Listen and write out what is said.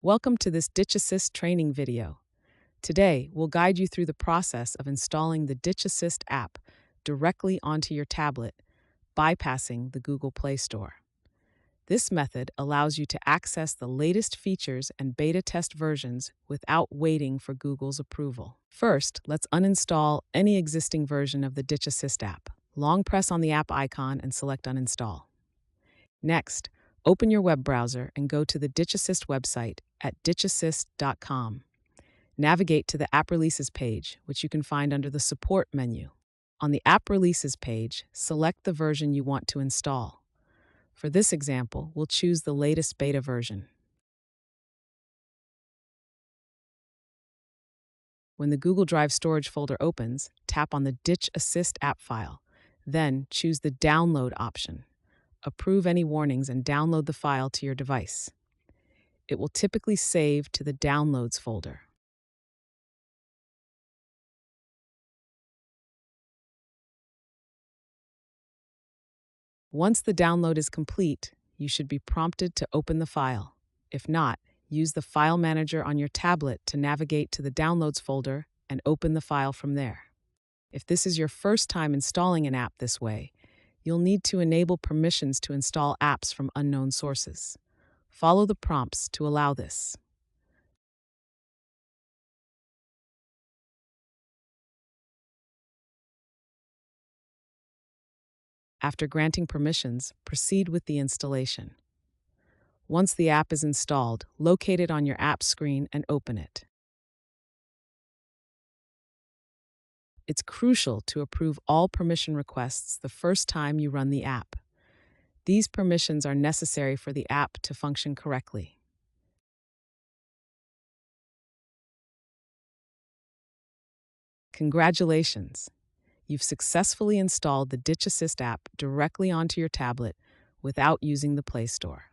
Welcome to this Ditch Assist training video. Today, we'll guide you through the process of installing the Ditch Assist app directly onto your tablet, bypassing the Google Play Store. This method allows you to access the latest features and beta test versions without waiting for Google's approval. First, let's uninstall any existing version of the Ditch Assist app. Long press on the app icon and select Uninstall. Next, open your web browser and go to the Ditch Assist website at ditchassist.com. Navigate to the App Releases page, which you can find under the Support menu. On the App Releases page, select the version you want to install. For this example, we'll choose the latest beta version. When the Google Drive storage folder opens, tap on the Ditch Assist app file. Then choose the Download option. Approve any warnings and download the file to your device. It will typically save to the Downloads folder. Once the download is complete, you should be prompted to open the file. If not, use the File Manager on your tablet to navigate to the Downloads folder and open the file from there. If this is your first time installing an app this way, you'll need to enable permissions to install apps from unknown sources. Follow the prompts to allow this. After granting permissions, proceed with the installation. Once the app is installed, locate it on your app screen and open it. It's crucial to approve all permission requests the first time you run the app. These permissions are necessary for the app to function correctly. Congratulations! You've successfully installed the Ditch Assist app directly onto your tablet without using the Play Store.